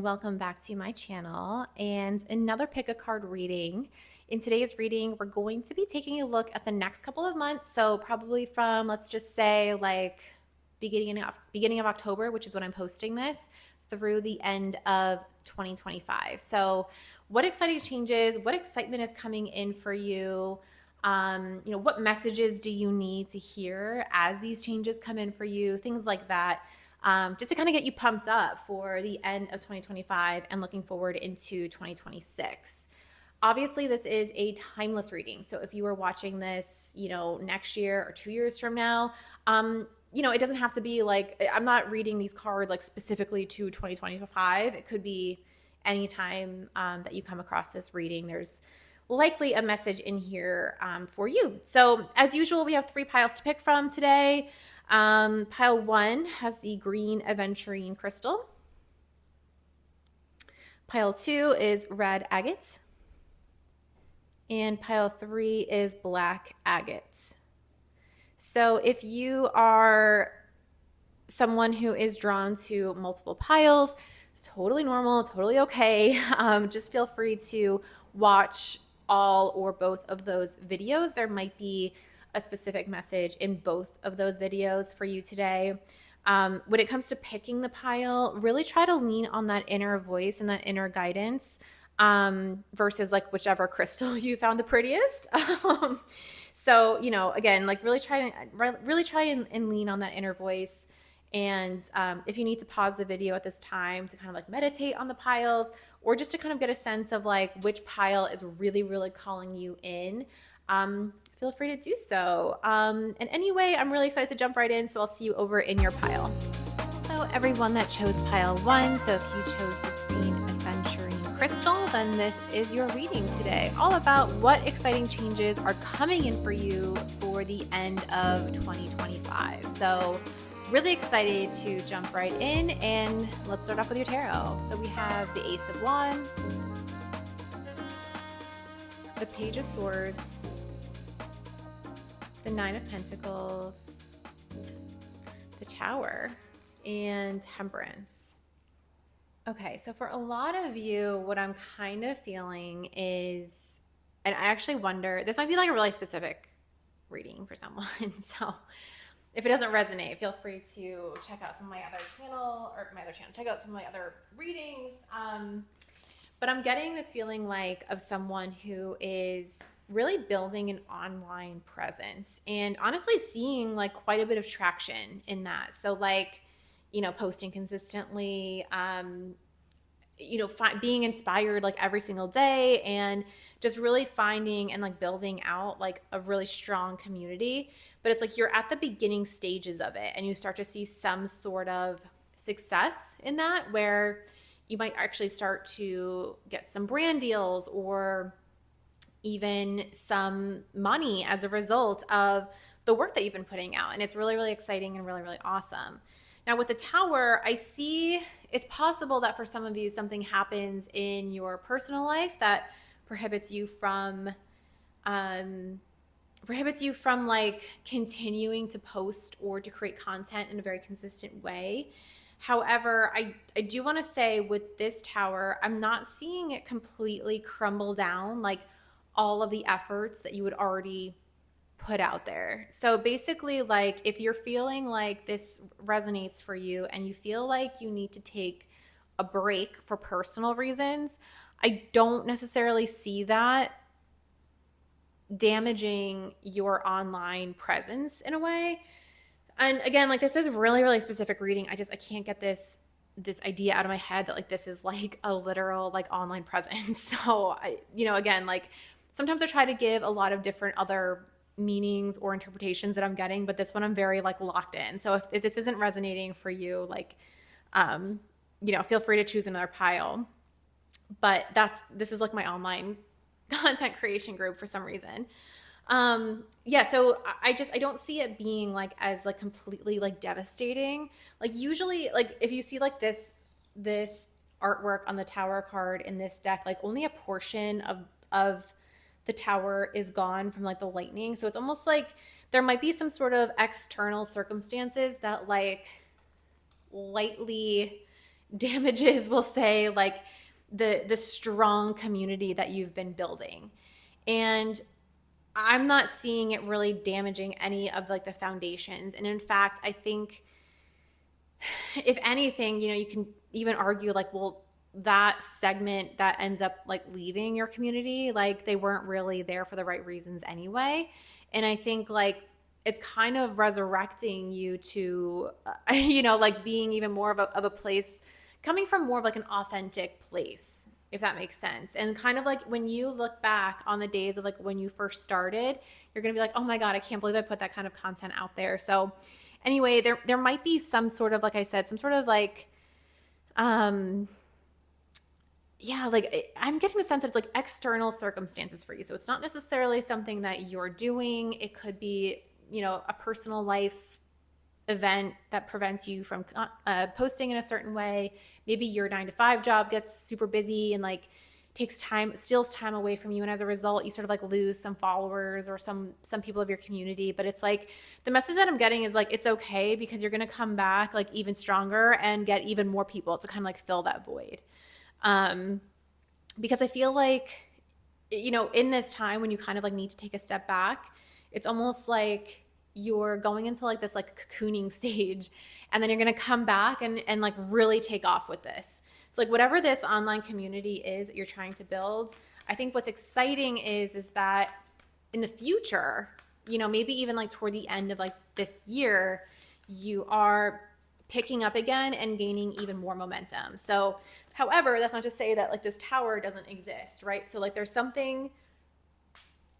welcome back to my channel and another pick a card reading. In today's reading, we're going to be taking a look at the next couple of months. So probably from, let's just say, like beginning of October, which is when I'm posting this, through the end of 2025. So what exciting changes, what excitement is coming in for you? What messages do you need to hear as these changes come in for you? Things like that. Just to kind of get you pumped up for the end of 2025 and looking forward into 2026. Obviously, this is a timeless reading. So if you are watching this, next year or 2 years from now, it doesn't have to be like, I'm not reading these cards like specifically to 2025. It could be anytime that you come across this reading. There's likely a message in here for you. So as usual, we have 3 piles to pick from today. Pile 1 has the green aventurine crystal. Pile 2 is red agate. And pile 3 is black agate. So if you are someone who is drawn to multiple piles, it's totally normal, totally okay. Just feel free to watch all or both of those videos. There might be a specific message in both of those videos for you today. When it comes to picking the pile, really try to lean on that inner voice and that inner guidance versus like whichever crystal you found the prettiest. So, again, like really try and lean on that inner voice. And if you need to pause the video at this time to kind of like meditate on the piles or just to kind of get a sense of like which pile is really, really calling you in, feel free to do so. And anyway, I'm really excited to jump right in, so I'll see you over in your pile. So everyone that chose pile 1, so if you chose the green aventurine crystal, then this is your reading today, all about what exciting changes are coming in for you for the end of 2025. So really excited to jump right in, and let's start off with your tarot. So we have the Ace of Wands, the Page of Swords, the Nine of Pentacles, the Tower, and Temperance. Okay, so for a lot of you, what I'm kind of feeling is, and I actually wonder, this might be like a really specific reading for someone. So if it doesn't resonate, feel free to check out some of my other channel, check out some of my other readings. But I'm getting this feeling like of someone who is really building an online presence and honestly seeing like quite a bit of traction in that. So like, posting consistently, being inspired like every single day and just really finding and like building out like a really strong community. But it's like you're at the beginning stages of it and you start to see some sort of success in that where you might actually start to get some brand deals or even some money as a result of the work that you've been putting out. And it's really, really exciting and really, really awesome. Now with the Tower, I see it's possible that for some of you, something happens in your personal life that prohibits you from like continuing to post or to create content in a very consistent way. However, I do want to say with this Tower, I'm not seeing it completely crumble down, like all of the efforts that you would already put out there. So basically, like if you're feeling like this resonates for you and you feel like you need to take a break for personal reasons, I don't necessarily see that damaging your online presence in a way. And again, like this is really, really specific reading. I can't get this idea out of my head that like this is like a literal like online presence. So again, like sometimes I try to give a lot of different other meanings or interpretations that I'm getting, but this one I'm very like locked in. So if this isn't resonating for you, like, feel free to choose another pile. But this is like my online content creation group for some reason. So I don't see it being like as like completely like devastating. Like usually like if you see like this artwork on the Tower card in this deck, like only a portion of the Tower is gone from like the lightning. So it's almost like there might be some sort of external circumstances that like lightly damages, we'll say, like the strong community that you've been building. And I'm not seeing it really damaging any of like the foundations. And in fact, I think if anything, you can even argue like, well, that segment that ends up like leaving your community, like they weren't really there for the right reasons anyway. And I think like it's kind of resurrecting you to, like being even more of a place, coming from more of like an authentic place, if that makes sense. And kind of like when you look back on the days of like when you first started, you're going to be like, oh my God, I can't believe I put that kind of content out there. So anyway, there might be some sort of, like I said, some sort of like, yeah, like I'm getting the sense that it's like external circumstances for you. So it's not necessarily something that you're doing. It could be, a personal life event that prevents you from posting in a certain way. Maybe your 9 to 5 job gets super busy and like steals time away from you, and as a result you sort of like lose some followers or some people of your community. But it's like the message that I'm getting is like it's okay, because you're going to come back like even stronger and get even more people to kind of like fill that void. Because I feel like in this time when you kind of like need to take a step back, it's almost like you're going into like this like cocooning stage, and then you're going to come back and like really take off with this. So like whatever this online community is that you're trying to build, I think what's exciting is that in the future, maybe even like toward the end of like this year, you are picking up again and gaining even more momentum. So, however, that's not to say that like this tower doesn't exist, right? So like there's something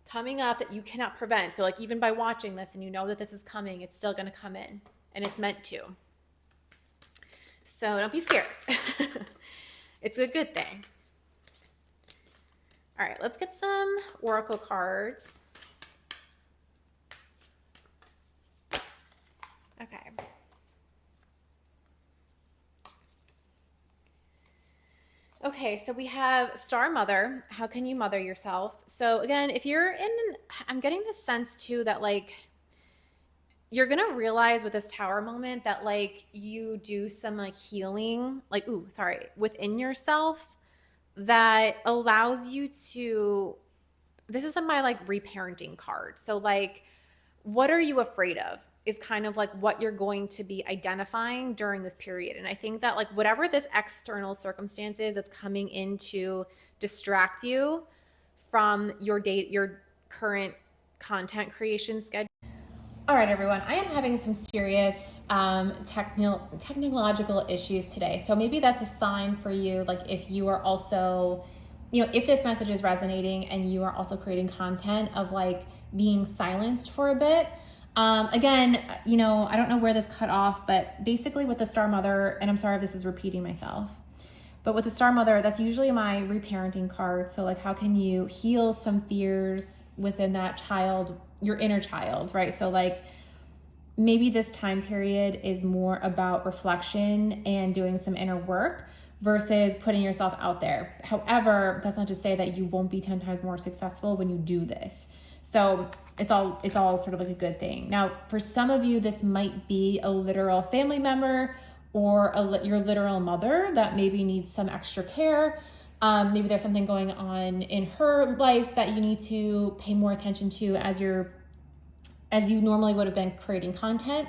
coming up that you cannot prevent. So like even by watching this and that this is coming, it's still going to come in, and it's meant to. So don't be scared. It's a good thing. All right, let's get some oracle cards. Okay. Okay, so we have Star Mother. How can you mother yourself? So again, if you're I'm getting this sense too that like you're gonna realize with this tower moment that like you do some like healing, like within yourself that allows you to. This is my like reparenting card. So like, what are you afraid of? Is kind of like what you're going to be identifying during this period. And I think that like whatever this external circumstance is that's coming in to distract you from your current content creation schedule. All right, everyone, I am having some serious technological issues today. So maybe that's a sign for you, like if you are also, if this message is resonating and you are also creating content of like being silenced for a bit. Again, I don't know where this cut off, but basically with the Star Mother, and I'm sorry if this is repeating myself, but with the Star Mother, that's usually my reparenting card. So like, how can you heal some fears within that child, your inner child, right? So like, maybe this time period is more about reflection and doing some inner work versus putting yourself out there. However, that's not to say that you won't be 10 times more successful when you do this. So it's all sort of like a good thing. Now, for some of you, this might be a literal family member or your literal mother that maybe needs some extra care. Maybe there's something going on in her life that you need to pay more attention to as you normally would have been creating content.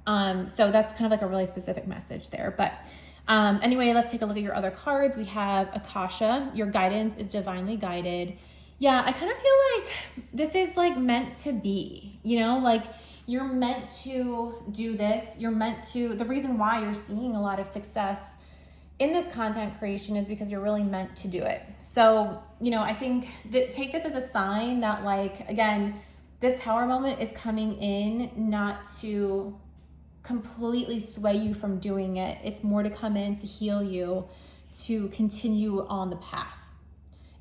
So that's kind of like a really specific message there. But anyway, let's take a look at your other cards. We have Akasha. Your guidance is divinely guided. Yeah, I kind of feel like this is like meant to be, like you're meant to do this. The reason why you're seeing a lot of success in this content creation is because you're really meant to do it. So, I think that take this as a sign that like, again, this tower moment is coming in not to completely sway you from doing it. It's more to come in to heal you, to continue on the path.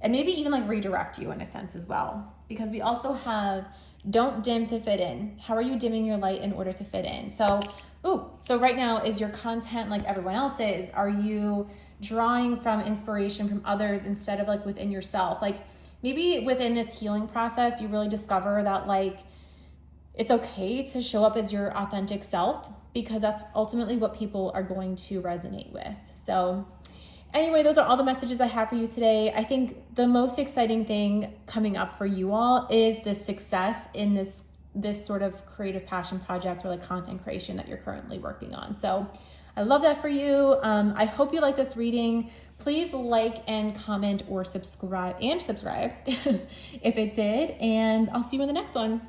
And maybe even like redirect you in a sense as well. Because we also have don't dim to fit in. How are you dimming your light in order to fit in? So right now, is your content like everyone else's? Are you drawing from inspiration from others instead of like within yourself? Like maybe within this healing process, you really discover that like it's okay to show up as your authentic self. because that's ultimately what people are going to resonate with. So anyway, those are all the messages I have for you today. I think the most exciting thing coming up for you all is the success in this sort of creative passion project or like content creation that you're currently working on. So I love that for you. I hope you like this reading. Please like and comment or subscribe if it did. And I'll see you in the next one.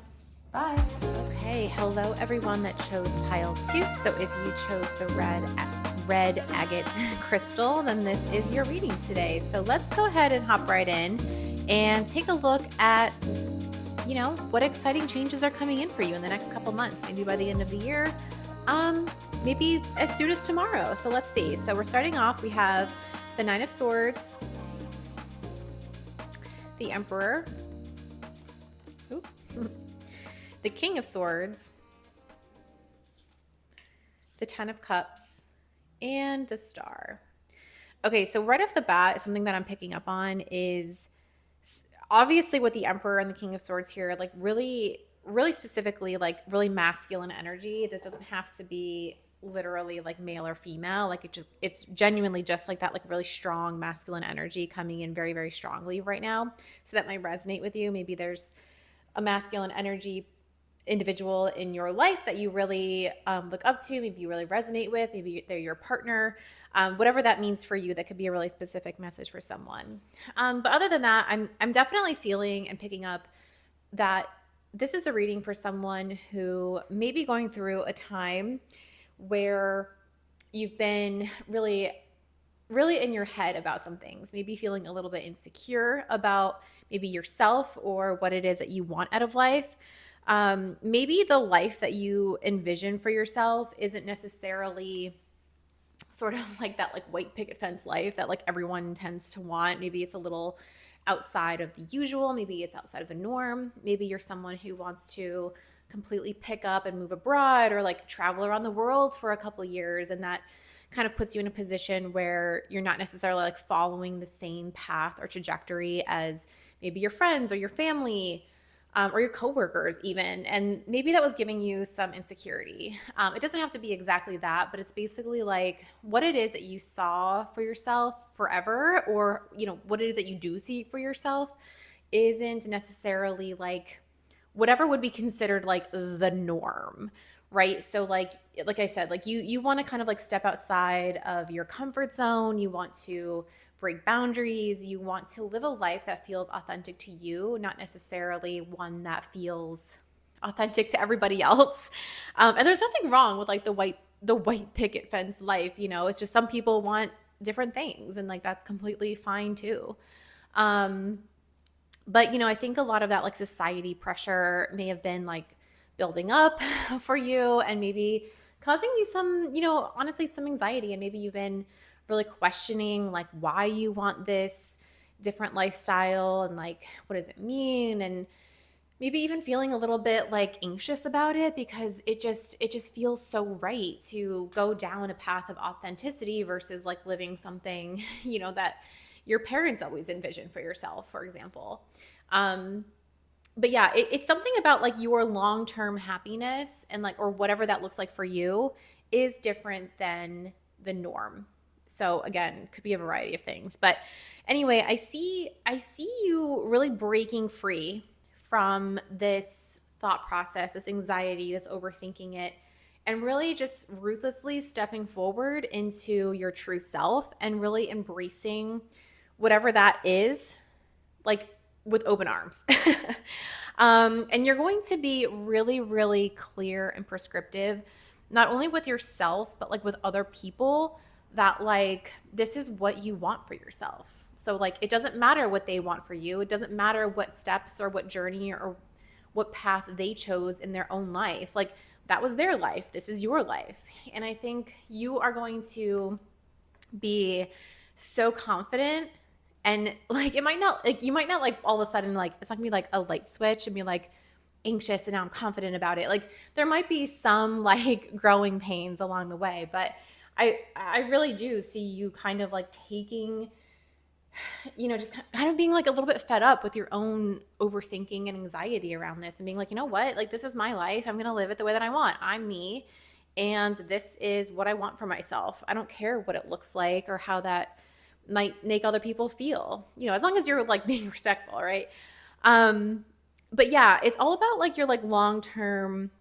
Bye. Okay, hello everyone that chose pile 2. So if you chose the red agate crystal, then this is your reading today. So let's go ahead and hop right in and take a look at, what exciting changes are coming in for you in the next couple months, maybe by the end of the year, maybe as soon as tomorrow. So let's see. So we're starting off, we have the Nine of Swords, the Emperor, the King of Swords, the Ten of Cups, and the Star. Okay, so right off the bat, something that I'm picking up on is obviously with the Emperor and the King of Swords here, like really, really specifically, like really masculine energy. This doesn't have to be literally like male or female. Like it's genuinely just like that, like really strong masculine energy coming in very, very strongly right now. So that might resonate with you. Maybe there's a masculine energy individual in your life that you really look up to, maybe you really resonate with, maybe they're your partner, whatever that means for you. That could be a really specific message for someone. But other than that, I'm definitely feeling and picking up that this is a reading for someone who may be going through a time where you've been really in your head about some things, maybe feeling a little bit insecure about maybe yourself or what it is that you want out of life. Maybe the life that you envision for yourself isn't necessarily sort of like that like white picket fence life that like everyone tends to want. Maybe it's a little outside of the usual. Maybe it's outside of the norm. Maybe you're someone who wants to completely pick up and move abroad or like travel around the world for a couple of years, and that kind of puts you in a position where you're not necessarily like following the same path or trajectory as maybe your friends or your family, or your coworkers even. And maybe that was giving you some insecurity. It doesn't have to be exactly that, but it's basically like what it is that you saw for yourself forever, or, what it is that you do see for yourself isn't necessarily like whatever would be considered like the norm, right? So like I said, like you want to kind of like step outside of your comfort zone. You want to break boundaries. You want to live a life that feels authentic to you, not necessarily one that feels authentic to everybody else. And there's nothing wrong with like the white picket fence life. It's just some people want different things, and like that's completely fine too. But I think a lot of that like society pressure may have been like building up for you and maybe causing you some, honestly, some anxiety. And maybe you've been really questioning like why you want this different lifestyle and like what does it mean, and maybe even feeling a little bit like anxious about it because it just feels so right to go down a path of authenticity versus like living something that your parents always envisioned for yourself, for example. But yeah, it's something about like your long-term happiness and like, or whatever that looks like for you is different than the norm. So again, could be a variety of things. But anyway, I see you really breaking free from this thought process, this anxiety, this overthinking it, and really just ruthlessly stepping forward into your true self and really embracing whatever that is, like with open arms. And you're going to be really, really clear and prescriptive, not only with yourself, but like with other people, that like this is what you want for yourself. So like it doesn't matter what they want for you. It doesn't matter what steps or what journey or what path they chose in their own life. Like that was their life. This is your life. And I think you are going to be so confident, and like it might not like you might not like all of a sudden like it's not gonna be like a light switch and be like anxious and now I'm confident about it. Like there might be some like growing pains along the way, but I really do see you kind of like taking, just kind of being like a little bit fed up with your own overthinking and anxiety around this and being like, you know what, like this is my life. I'm going to live it the way that I want. I'm me. and this is what I want for myself. I don't care what it looks like or how that might make other people feel, as long as you're like being respectful, right? Um, but yeah, it's all about like your like long-term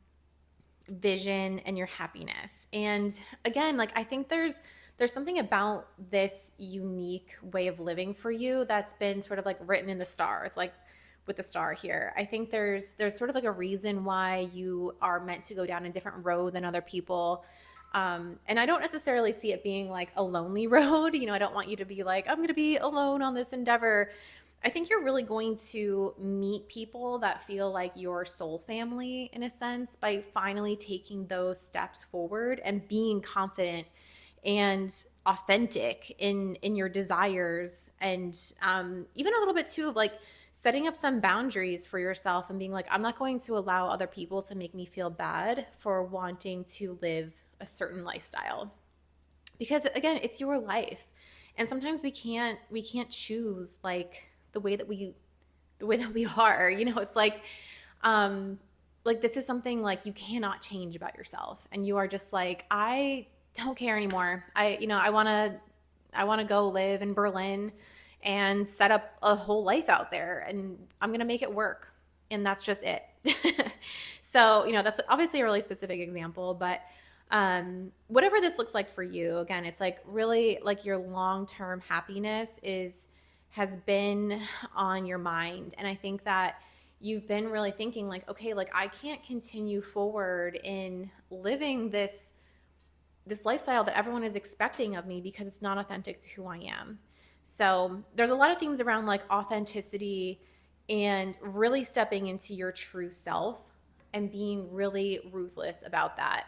vision and your happiness. And again, like I think there's something about this unique way of living for you that's been sort of like written in the stars, like with the star here. I think there's sort of like a reason why you are meant to go down a different road than other people. And I don't necessarily see it being like a lonely road. I don't want you to be like, I'm going to be alone on this endeavor. I think you're really going to meet people that feel like your soul family in a sense by finally taking those steps forward and being confident and authentic in your desires, and even a little bit too of like setting up some boundaries for yourself and being like, I'm not going to allow other people to make me feel bad for wanting to live a certain lifestyle, because again, it's your life, and sometimes we can't choose like the way that we are. It's um like this is something like you cannot change about yourself, and you are just like, I don't care anymore. I want to go live in Berlin and set up a whole life out there, and I'm going to make it work, and that's just it. So that's obviously a really specific example, but whatever this looks like for you, again, it's like really like your long-term happiness has been on your mind. And I think that you've been really thinking like, okay, like I can't continue forward in living this lifestyle that everyone is expecting of me because it's not authentic to who I am. So there's a lot of things around like authenticity and really stepping into your true self and being really ruthless about that.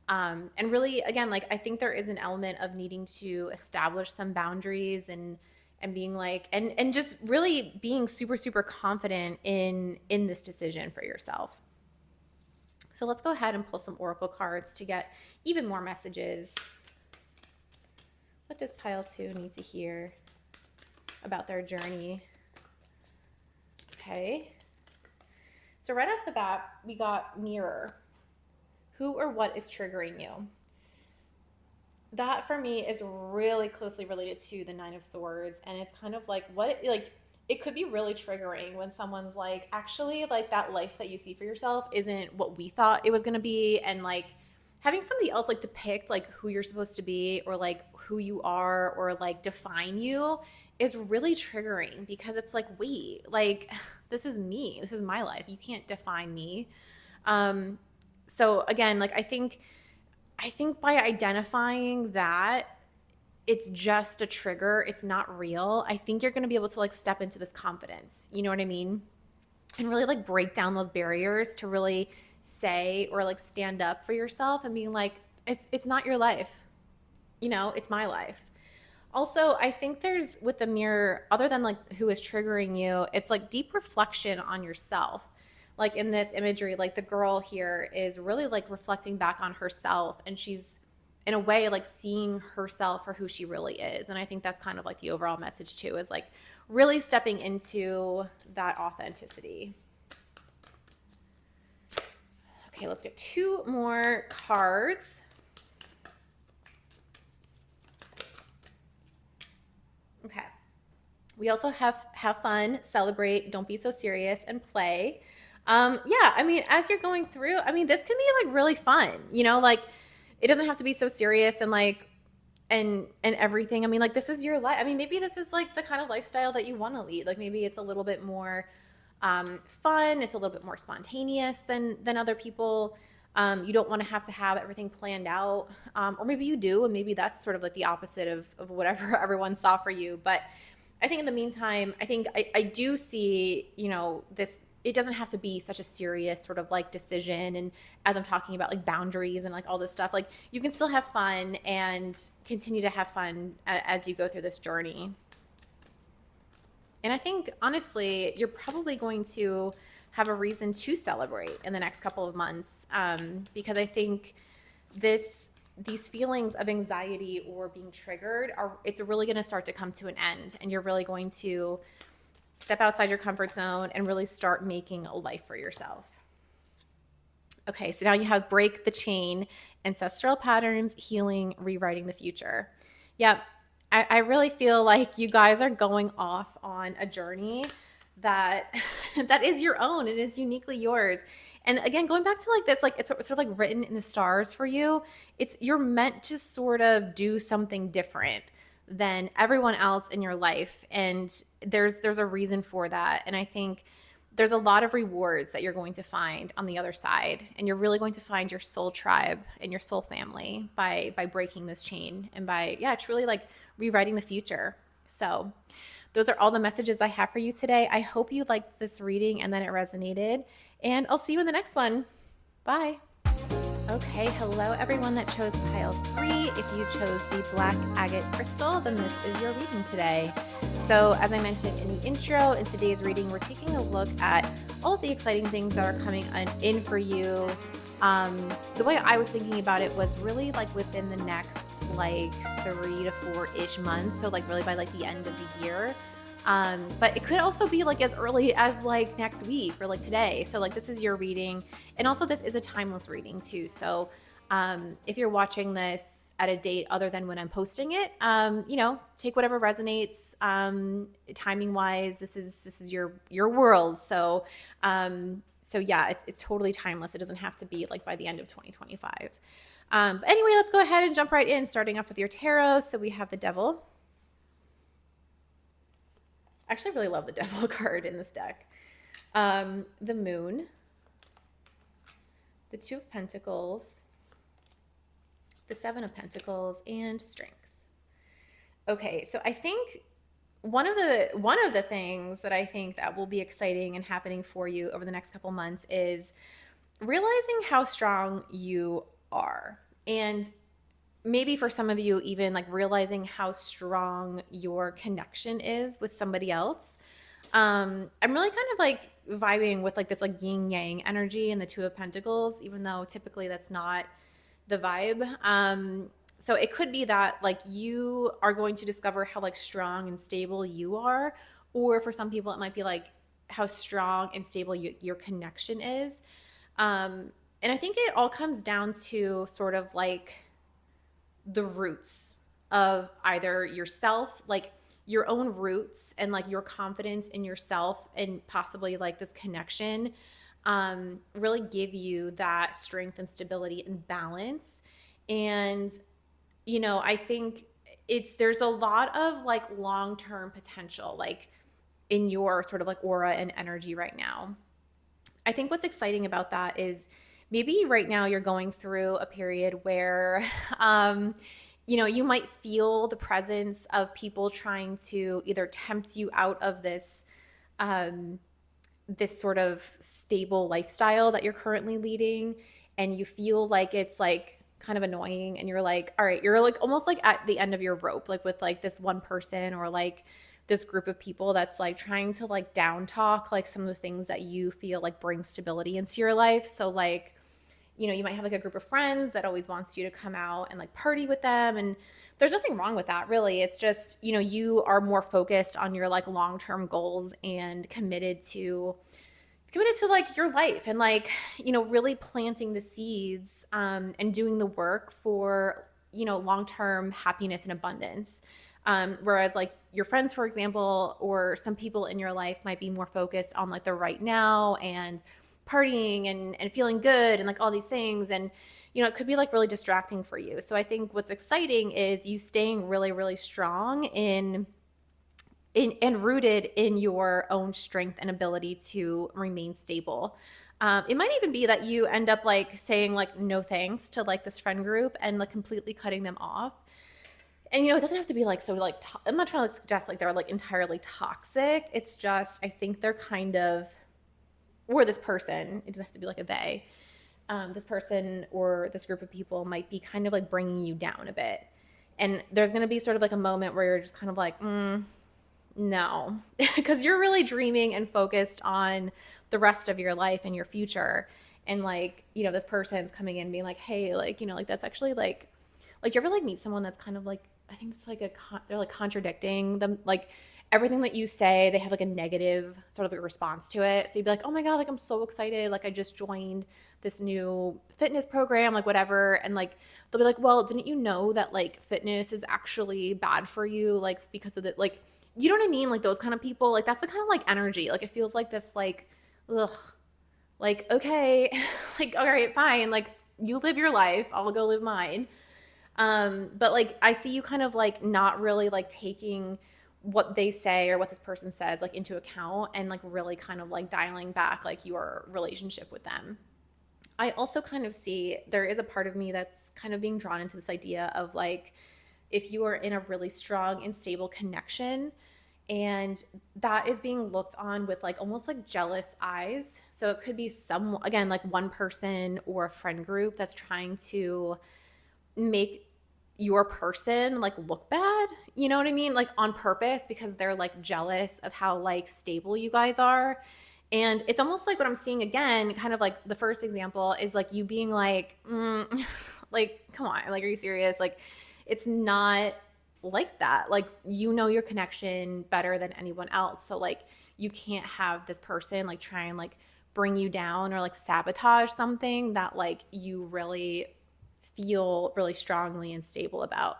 And really, again, like I think there is an element of needing to establish some boundaries and being like and just really being super super confident in this decision for yourself. So let's go ahead and pull some oracle cards to get even more messages. What does pile 2 need to hear about their journey? Okay. So right off the bat, we got mirror. Who or what is triggering you? That for me is really closely related to the Nine of Swords, and it's kind of like it could be really triggering when someone's like, actually, like that life that you see for yourself isn't what we thought it was going to be, and like having somebody else like depict like who you're supposed to be or like who you are or like define you is really triggering, because it's like, wait, like this is me, this is my life, you can't define me. So again, like I think by identifying that it's just a trigger, it's not real, I think you're going to be able to like step into this confidence. You know what I mean? And really like break down those barriers to really say or like stand up for yourself and being like, it's not your life. It's my life. Also, I think there's with the mirror, other than like who is triggering you, it's like deep reflection on yourself. Like in this imagery, like the girl here is really like reflecting back on herself, and she's in a way like seeing herself for who she really is. And I think that's kind of like the overall message too, is like really stepping into that authenticity. Okay, let's get 2 more cards. Okay. We also have fun, celebrate, don't be so serious, and play. Yeah, I mean, as you're going through, I mean, this can be like really fun, like it doesn't have to be so serious and like and everything. I mean, like this is your life. I mean, maybe this is like the kind of lifestyle that you want to lead. Like maybe it's a little bit more fun. It's a little bit more spontaneous than other people. You don't want to have everything planned out, or maybe you do, and maybe that's sort of like the opposite of whatever everyone saw for you. But I think in the meantime, I think I do see, this, it doesn't have to be such a serious sort of like decision. And as I'm talking about like boundaries and like all this stuff, like you can still have fun and continue to have fun as you go through this journey. And I think honestly, you're probably going to have a reason to celebrate in the next couple of months, because I think these feelings of anxiety or being triggered it's really going to start to come to an end, and you're really going to step outside your comfort zone and really start making a life for yourself. Okay, so now you have break the chain, ancestral patterns, healing, rewriting the future. Yep, I really feel like you guys are going off on a journey that that is your own. It is uniquely yours. And again, going back to like this, like it's sort of like written in the stars for you. It's you're meant to sort of do something different than everyone else in your life, and there's a reason for that. And I think there's a lot of rewards that you're going to find on the other side, and you're really going to find your soul tribe and your soul family by breaking this chain and by truly like rewriting the future. So those are all the messages I have for you today. I hope you liked this reading and that it resonated, and I'll see you in the next one. Bye. Okay, hello everyone that chose pile 3. If you chose the black agate crystal, then this is your reading today. So as I mentioned in the intro, in today's reading, we're taking a look at all of the exciting things that are coming in for you. The way I was thinking about it was really like within the next like 3 to 4-ish months. So like really by like the end of the year. But it could also be like as early as like next week or like today. So like this is your reading. And also this is a timeless reading too. So if you're watching this at a date other than when I'm posting it, take whatever resonates timing wise. This is your world. So yeah, it's totally timeless. It doesn't have to be like by the end of 2025. But anyway, let's go ahead and jump right in, starting off with your tarot. So we have the Devil. I actually really love the Devil card in this deck. The Moon, the Two of Pentacles, the Seven of Pentacles, and Strength. Okay, so I think one of the things that I think that will be exciting and happening for you over the next couple months is realizing how strong you are. And maybe for some of you, even like realizing how strong your connection is with somebody else. I'm really kind of like vibing with like this like yin yang energy in the Two of Pentacles, even though typically that's not the vibe. So it could be that like you are going to discover how like strong and stable you are, or for some people it might be like how strong and stable your connection is. And I think it all comes down to sort of like the roots of either yourself, like your own roots and like your confidence in yourself and possibly like this connection really give you that strength and stability and balance. And I think there's a lot of like long-term potential like in your sort of like aura and energy right now. I think what's exciting about that is maybe right now you're going through a period where you might feel the presence of people trying to either tempt you out of this this sort of stable lifestyle that you're currently leading, and you feel like it's like kind of annoying, and you're like, all right, you're like almost like at the end of your rope, like with like this one person or like this group of people that's like trying to like down talk like some of the things that you feel like bring stability into your life. So like you might have like a group of friends that always wants you to come out and like party with them, and there's nothing wrong with that really. It's just you are more focused on your like long-term goals and committed to like your life, and like really planting the seeds and doing the work for long-term happiness and abundance. Whereas like your friends, for example, or some people in your life might be more focused on like the right now and partying and feeling good and like all these things. And, it could be like really distracting for you. So I think what's exciting is you staying really, really strong and rooted in your own strength and ability to remain stable. It might even be that you end up like saying like no thanks to like this friend group and like completely cutting them off. And it doesn't have to be like so like I'm not trying to suggest like they're like entirely toxic. It's just I think they're kind of, or this person, it doesn't have to be like a they, this person or this group of people might be kind of like bringing you down a bit. And there's going to be sort of like a moment where you're just kind of like, no, because you're really dreaming and focused on the rest of your life and your future. And like, this person's coming in being like, hey, like, like that's actually like, do you ever like meet someone that's kind of like, I think it's like they're like contradicting them, like, everything that you say, they have like a negative sort of a response to it. So you'd be like, oh my God, like I'm so excited. Like I just joined this new fitness program, like whatever. And like they'll be like, well, didn't you know that like fitness is actually bad for you? Like because of the like, you know what I mean? Like those kind of people, like that's the kind of like energy. Like it feels like this like, ugh, like, okay, like, all right, fine. Like you live your life, I'll go live mine. But like I see you kind of like not really like taking what they say or what this person says like into account and like really kind of like dialing back like your relationship with them. I also kind of see there is a part of me that's kind of being drawn into this idea of like if you are in a really strong and stable connection and that is being looked on with like almost like jealous eyes. So it could be some again like one person or a friend group that's trying to make your person like look bad, you know what I mean, like on purpose because they're like jealous of how like stable you guys are. And it's almost like what I'm seeing again, kind of like the first example is like you being like like come on, like are you serious, like it's not like that, like you know your connection better than anyone else, so like you can't have this person like try and like bring you down or like sabotage something that like you really feel really strongly and stable about.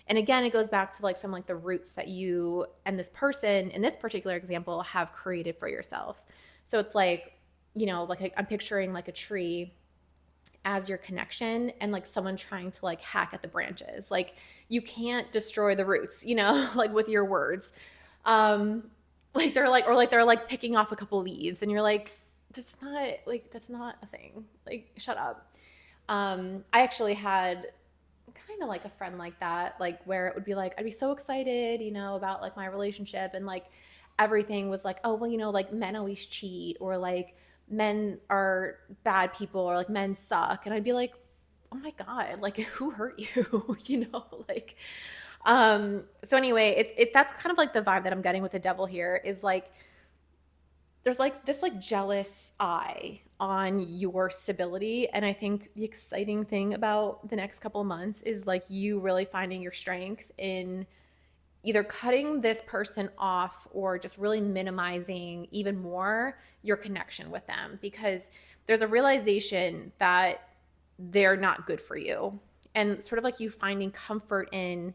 And again, it goes back to like some like the roots that you and this person in this particular example have created for yourselves. So it's like, you know, like I'm picturing like a tree as your connection and like someone trying to like hack at the branches. Like you can't destroy the roots, you know, like with your words. Um like they're like or like they're like picking off a couple leaves and you're like that's not like that's not a thing. Like shut up. I actually had kind of like a friend like that, like where it would be like I'd be so excited, you know, about like my relationship and like everything was like, oh well, you know, like men always cheat or like men are bad people or like men suck. And I'd be like, oh my God, like who hurt you? You know, like so anyway, it's that's kind of like the vibe that I'm getting with the devil here is like there's like this like jealous eye on your stability, and I think the exciting thing about the next couple of months is like you really finding your strength in either cutting this person off or just really minimizing even more your connection with them because there's a realization that they're not good for you, and sort of like you finding comfort in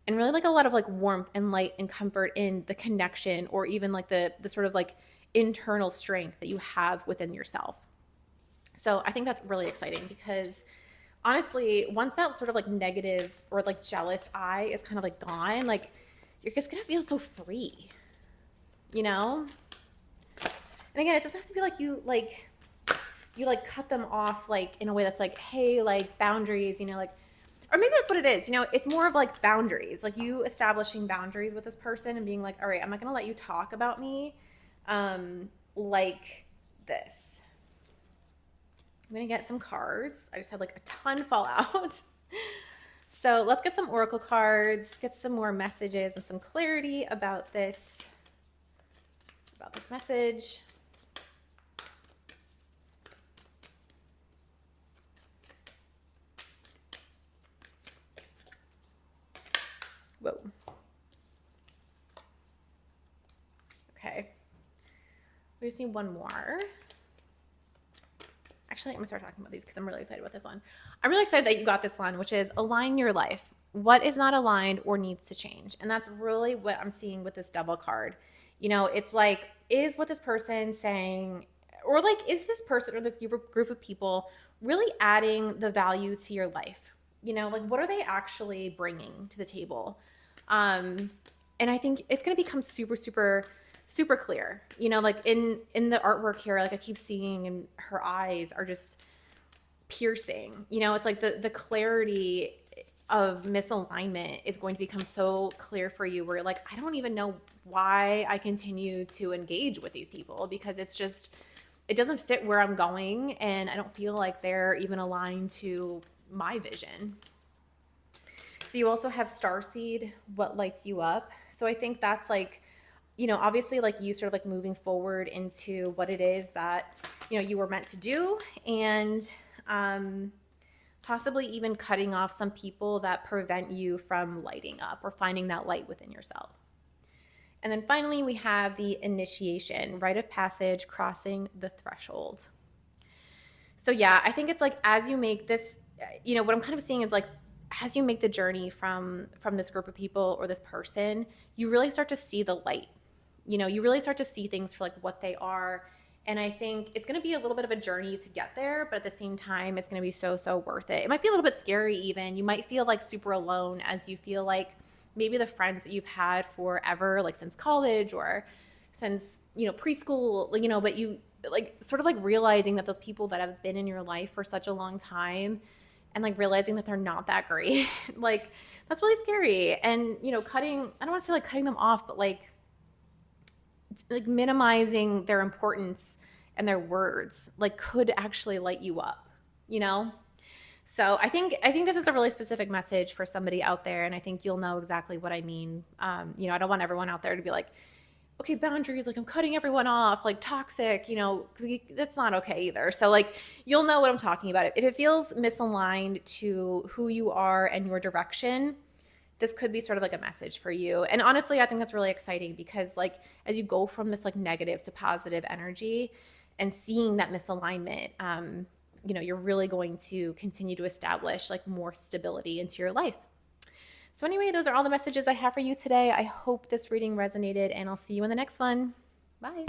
and really like a lot of like warmth and light and comfort in the connection or even like the sort of like internal strength that you have within yourself. So I think that's really exciting because honestly, once that sort of like negative or like jealous eye is kind of like gone, like you're just gonna feel so free, you know? And again, it doesn't have to be like you like cut them off like in a way that's like, hey, like boundaries, you know, like or maybe that's what it is, you know, it's more of like boundaries, like you establishing boundaries with this person and being like, all right, I'm not gonna let you talk about me like this. I'm gonna get some cards. I just had like a ton fall out. So let's get some oracle cards, get some more messages and some clarity about this message. Whoa. Okay. We just need one more. Actually, I'm gonna start talking about these because I'm really excited about this one. I'm really excited that you got this one, which is align your life. What is not aligned or needs to change? And that's really what I'm seeing with this double card. You know, it's like, is what this person saying, or like, is this person or this group of people really adding the value to your life? You know, like, what are they actually bringing to the table? And I think it's going to become super clear, you know, like in the artwork here, like I keep seeing and her eyes are just piercing, you know, it's like the clarity of misalignment is going to become so clear for you where you're like, I don't even know why I continue to engage with these people because it's just it doesn't fit where I'm going and I don't feel like they're even aligned to my vision. So you also have starseed, what lights you up. So I think that's like, you know, obviously like you sort of like moving forward into what it is that, you know, you were meant to do and possibly even cutting off some people that prevent you from lighting up or finding that light within yourself. And then finally, we have the initiation, rite of passage, crossing the threshold. So yeah, I think it's like as you make this, what I'm kind of seeing is like as you make the journey from this group of people or this person, you really start to see the light. You really start to see things for like what they are. And I think it's going to be a little bit of a journey to get there, but at the same time, it's going to be so worth it. It might be a little bit scary even. You might feel like super alone as you feel like maybe the friends that you've had forever, like since college or since, preschool, but you like sort of like realizing that those people that have been in your life for such a long time and like realizing that they're not that great, like that's really scary. And, I don't want to say like cutting them off, but like minimizing their importance and their words like could actually light you up, you know? So I think this is a really specific message for somebody out there, and I think you'll know exactly what I mean. I don't want everyone out there to be like, okay, boundaries, like I'm cutting everyone off, like toxic, that's not okay either. So like you'll know what I'm talking about. If it feels misaligned to who you are and your direction, this could be sort of like a message for you. And honestly, I think that's really exciting because like as you go from this like negative to positive energy and seeing that misalignment, you're really going to continue to establish like more stability into your life. So anyway, those are all the messages I have for you today. I hope this reading resonated, and I'll see you in the next one. Bye.